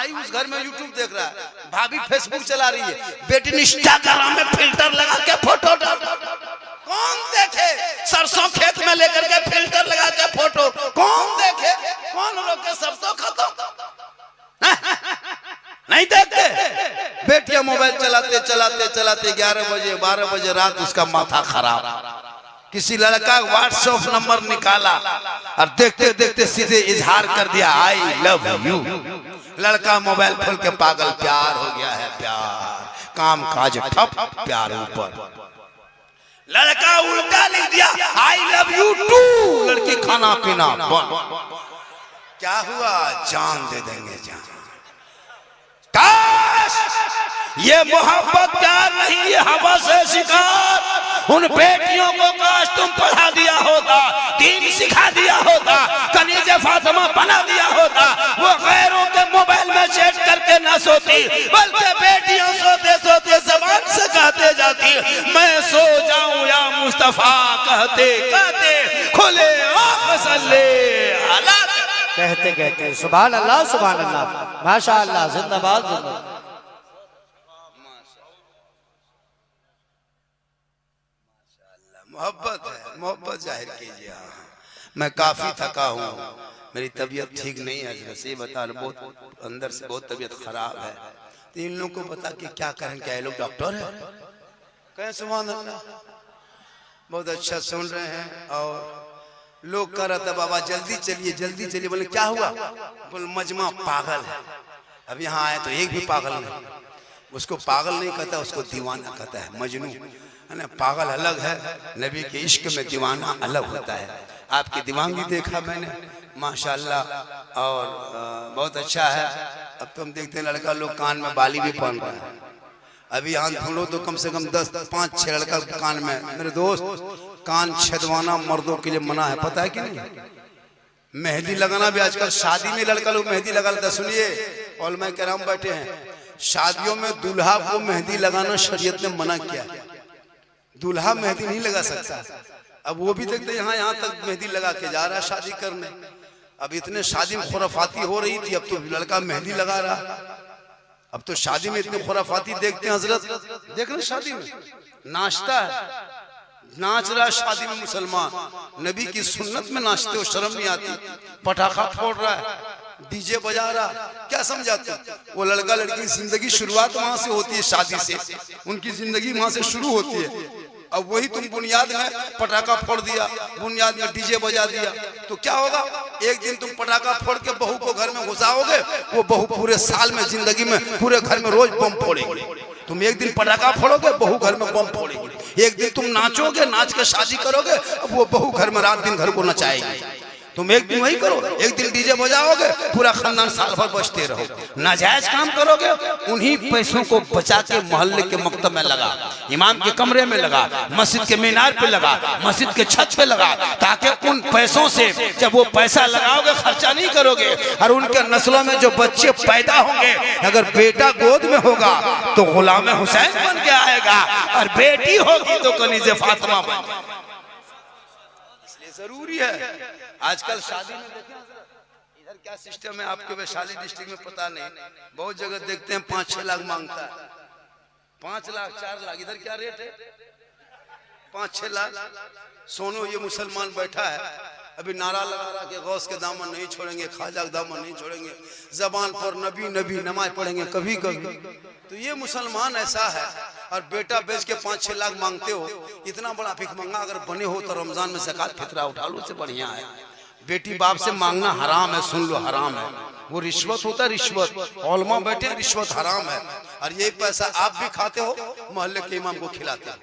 भाई उस घर में यूट्यूब देख रहा है, भाभी फेसबुक चला रही है, बेटी इंस्टाग्राम में फिल्टर लगा के फोटो डाल। कौन देखे? सरसों खेत में लेकर के फिल्टर लगा के फोटो कौन देखे? कौन रोके? सब तो खत्म। नहीं देखते। बेटियां मोबाइल चलाते चलाते चलाते 11 बजे 12 बजे रात उसका माथा खराब। किसी लड़का व्हाट्सएप नंबर निकाला और देखते देखते सीधे इजहार कर दिया आई लव यू। लड़का मोबाइल खोल के पागल, प्यार हो गया है, प्यार काम काज ठप, प्यार ऊपर। लड़का उल्टा लिख दिया आई लव यू टू। लड़की खाना पीना बंद। क्या हुआ? जान दे देंगे जान। काश ये मोहब्बत प्यार नहीं, ये हवा से शिकार। उन बेटियों को काश तुम पढ़ा दिया होता, दीन सिखा दिया होता, कनीज़े फातिमा बना दिया होता। वो गैरों के मोबाइल में चैट करके ना सोती, बल्कि बेटियां सोते सोते जबान से कहते जाती मैं सो जाऊं या मुस्तफा कहते कहते खुले मसल्ले अला कहते कहते सुभान अल्लाह सुभान अल्लाह माशाअल्लाह जिंदाबाद जिंदाबाद। मोहब्बत है, मोहब्बत जाहिर कीजिए। मैं काफी थका हूँ, मेरी तबीयत ठीक नहीं है, सही बता रहा, बहुत अंदर से बहुत तबीयत खराब है। तो इन लोगों को बता के क्या करें? क्या ये लोग डॉक्टर है? कहें सुभान अल्लाह। बहुत अच्छा सुन रहे हैं। और लोग कह रहा था बाबा जल्दी चलिए जल्दी चलिए। बोले क्या हुआ? बोले मजमा पागल है। अब यहाँ आए तो एक भी पागल नहीं। उसको पागल नहीं कहता, उसको दीवाना कहता है, मजनू है ना। पागल अलग है, नबी के इश्क में दीवाना अलग होता है। आपकी दीवानगी देखा मैंने माशाल्लाह, और बहुत अच्छा है। अब तो हम देखते हैं लड़का लोग कान में बाली भी पहन रहा है। अभी यहाँ ढूंढो तो कम से कम 10-5-6 लड़का कान में। मेरे दोस्त, कान छेदवाना मर्दों के लिए मना है, पता है कि नहीं? मेहंदी लगाना भी आजकल शादी में लड़का लोग मेहंदी लगा लेता। सुनिए, उलमा किराम बैठे हैं, शादियों में दूल्हा को मेहंदी लगाना शरीयत ने मना किया है। दूल्हा मेहंदी नहीं लगा सकता। अब वो भी देखते यहाँ तक मेहंदी लगा के जा रहा है शादी करने। अब इतने शादी में खुराफाती हो रही थी, अब तो लड़का मेहंदी लगा रहा। अब तो शादी में इतने खुराफाती देखते हैं। हजरत देख रहे शादी में नाचता है, नाच रहा शादी में मुसलमान, नबी की सुन्नत में नाचते हो, शर्म नहीं आती? पटाखा फोड़ रहा है, डीजे बजा रहा, क्या समझाते? वो लड़का लड़की की जिंदगी शुरुआत वहां से होती है, शादी से उनकी जिंदगी वहां से शुरू होती है। अब वही तुम बुनियाद में पटाखा फोड़ दिया, बुनियाद में डीजे बजा दिया, तो क्या होगा? एक दिन तुम पटाखा फोड़ के बहू को घर में घुसाओगे, वो बहू पूरे साल में जिंदगी में पूरे घर में रोज बम फोड़ेगी। तुम एक दिन पटाखा फोड़ोगे, बहू घर में बम फोड़ेगी। एक दिन तुम नाचोगे, नाच के शादी करोगे, अब वो बहू घर में रात दिन घर को नचाएगी। तुम एक दिन वही करो, एक दिन डीजे बजाओगे, पूरा खानदान साल भर बजते रहो। नाजायज काम करोगे, उन्हीं पैसों को बचा के मोहल्ले के मकतब में लगा, इमाम के कमरे में लगा, मस्जिद के मीनार पे लगा, मस्जिद के छत पे लगा, ताकि उन पैसों से जब वो पैसा लगाओगे खर्चा नहीं करोगे, और उनके नस्लों में जो बच्चे पैदा होंगे, अगर बेटा गोद में होगा तो गुलाम हुसैन बन के आएगा, और बेटी होगी तो कनीज़े फातिमा बन जाएगी। इसलिए जरूरी है। आजकल शादी में देखें इधर क्या सिस्टम है, आपके वैशाली डिस्ट्रिक्ट में पता नहीं, बहुत जगह देखते हैं 5-6 लाख मांगता है, 5 लाख 4 लाख। इधर क्या रेट है? 5-6 लाख। सोनो ये मुसलमान बैठा है, अभी नारा लगा रहा कि गौस के दामन नहीं छोड़ेंगे, ख्वाजा के दामन नहीं छोड़ेंगे, जबान पर नबी नबी नमाज पढ़ेंगे कभी कभी। तो ये मुसलमान ऐसा है, और बेटा बेच के 5-6 लाख मांगते हो। इतना बड़ा भिखमंगा अगर बने हो तो रमजान में ज़कात फितरा उठा लो, से बढ़िया है। बेटी बाप से मांगना हराम है, सुन लो, हराम है। वो रिश्वत होता है, रिश्वत। उलमा बैठे, रिश्वत हराम है, और यही पैसा आप भी खाते हो, मोहल्ले के इमाम को खिलाते हो।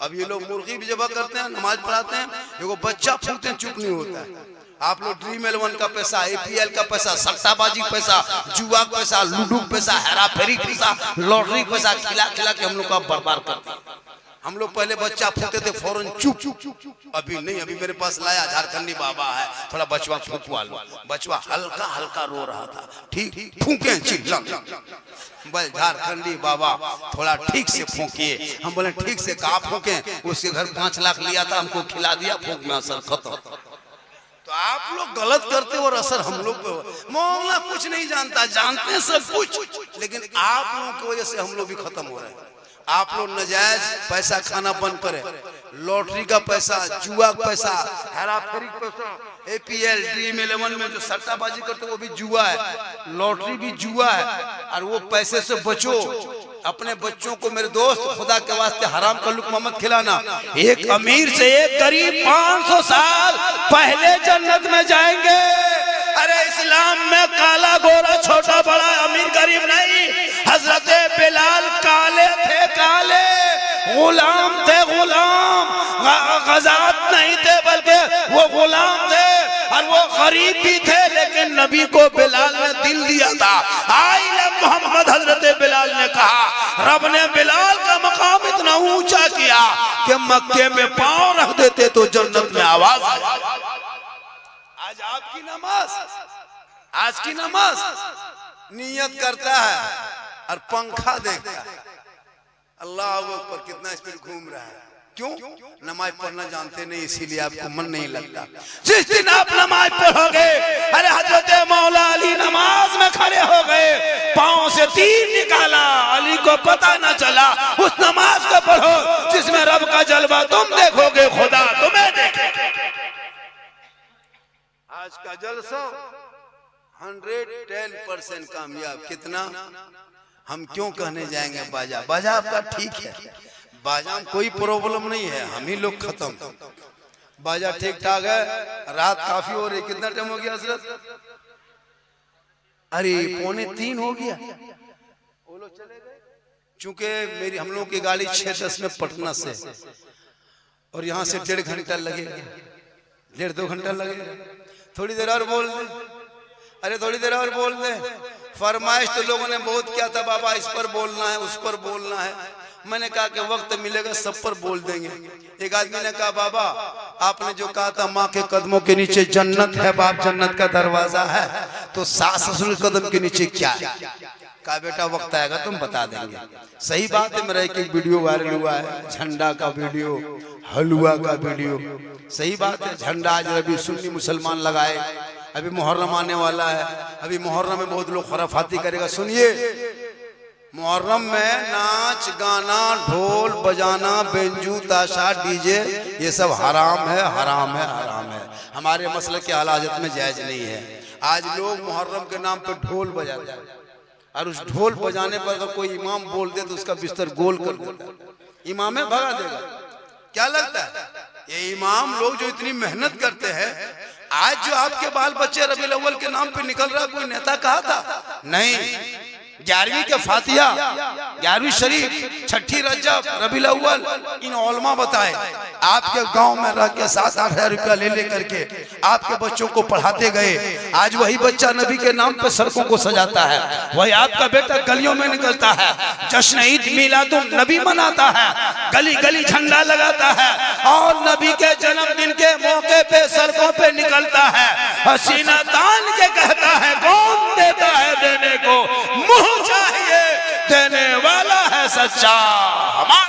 अब ये लोग मुर्गी भी जबा करते हैं, नमाज पढ़ाते हैं, एगो बच्चा फूलते हैं, चुप नहीं होता है। आप लोग ड्रीम 11 का पैसा, APL का पैसा, सट्टाबाजी पैसा, जुआ पैसा, लूडो पैसा, हेरा फेरी पैसा, लॉटरी पैसा खिला खिला के हम लोग का बर्बाद करते हैं। हम लोग पहले बच्चा फूकते थे फौरन चुप, अभी नहीं। अभी मेरे पास लाया झारखंडी बाबा है, थोड़ा बचवा फूकवा लो। बचवा हल्का हल्का रो रहा था, ठीक फूके चिल्ला, बस झारखंडी बाबा थोड़ा ठीक से फूकिए। हम बोले ठीक से कहा फूके? उसके घर 5 लाख लिया था, हमको खिला दिया, फूक में असर खत्म। तो आप लोग गलत करते हो और असर हम लोग पे हो। मौला कुछ नहीं जानता, जानते हैं सब कुछ, लेकिन आप लोगों की वजह से हम लोग भी खत्म हो रहे हैं। आप लोग नजायज पैसा खाना बंद करें, लॉटरी का पैसा, जुआ का पैसा, हेराफेरी का पैसा, APL ड्रीम 11 में जो सट्टाबाजी करते वो भी जुआ है, लॉटरी भी जुआ है, और वो पैसे से बचो। अपने बच्चों को मेरे दोस्त खुदा के वास्ते हराम का लुक़्मा मत खिलाना। एक अमीर से एक गरीब 500 साल पहले जन्नत में जाएंगे। अरे इस्लाम में काला गोरा छोटा बड़ा अमीर गरीब नहीं। हजरत बिलाल काले थे, काले गुलाम थे, गुलाम गजात नहीं थे बल्कि वो गुलाम थे, और वो गरीब भी थे, लेकिन नबी को बिलाल ने दिल दिया था। आइले मोहम्मद हजरत बिलाल ने कहा, रब ने बिलाल का मकाम इतना ऊंचा किया कि मक्के में पांव रख देते तो जन्नत में आवाज आ जाती। आज आपकी नमाज, आज की नमाज नियत करता है और पंखा देखता है, अल्लाह अकबर कितना स्पीड घूम रहा है। क्यों? नमाज पढ़ना जानते नहीं, इसीलिए आपको मन नहीं लगता। जिस दिन आप नमाज पढ़ोगे, अरे हजरत मौला अली नमाज में खड़े हो गए, पांव से तीर निकाला, अली को पता न चला। उस नमाज को पढ़ो जिसमें रब का जलवा तुम देखोगे, खुदा तुम्हें देखेगा। आज का जलसा 110% कामयाब। कितना? हम क्यों कहने जाएंगे बाजा? बाजा आपका ठीक है, बाजा में कोई प्रॉब्लम नहीं है, हम ही लोग खत्म। बाजा ठीक ठाक है, रात काफी हो रही। कितना टाइम हो गया हजरत? अरे 2:45 हो गया। वो लोग चले गए, चूंकि हम लोग की गाड़ी 6:10 में पटना से, और यहाँ से 1.5 घंटा लगेगा, 1.5-2 घंटा लगेगा। थोड़ी देर और बोल दे, अरे थोड़ी देर और बोल दे। फरमाइश तो लोगों ने बहुत किया था, बाबा इस पर बोलना है, उस पर बोलना है। मैंने कहा कि वक्त मिलेगा सब पर बोल देंगे। एक आदमी ने कहा, बाबा आपने जो कहा था माँ के कदमों के नीचे जन्नत है, बाप जन्नत का दरवाजा है, तो सास ससुर के कदम के नीचे क्या है? कहा बेटा वक्त आएगा तुम बता देंगे। सही बात है, मेरा एक वीडियो वायरल हुआ है, झंडा का वीडियो, हलवा का वीडियो। सही बात है, झंडा आज अभी सुन्नी मुसलमान लगाए, अभी मुहर्रम आने वाला है, अभी मुहर्रम में बहुत लोग खुराफाती करेगा। सुनिए, मुहर्रम में नाच गाना, ढोल बजाना, बेंजू ताशा, डीजे, ये सब हराम है, हराम है, हराम है। हमारे मसले के हालात में जायज नहीं है। आज लोग मुहर्रम के नाम पे ढोल बजाते हैं, और उस ढोल बजाने पर अगर कोई इमाम बोल दे तो उसका बिस्तर गोल कर देता है, इमाम भगा देगा। क्या लगता है ये इमाम लोग जो इतनी मेहनत करते हैं, आज जो आपके बाल बच्चे रबीउल अव्वल के नाम पे निकल रहा, कोई नेता कहा था? नहीं। 11वीं के फातिहा, 11वीं शरीफ, 6ठी रजब, रबीउल अव्वल, इन उलमा बताए। आपके गांव में रह के 7-8 हजार रुपया ले ले करके आपके बच्चों को पढ़ाते गए। आज वही बच्चा नबी के नाम पे सड़कों को सजाता है, वही आपका बेटा गलियों में निकलता है, जश्न ईद मिलादुन नबी मनाता है, गली गली झंडा लगाता है, और नबी के जन्मदिन के मौके पे सड़कों पे निकलता है, हसीना तान के कहता है कौन देता है देने को, मुंह चाहिए देने वाला है सच्चा हमारा।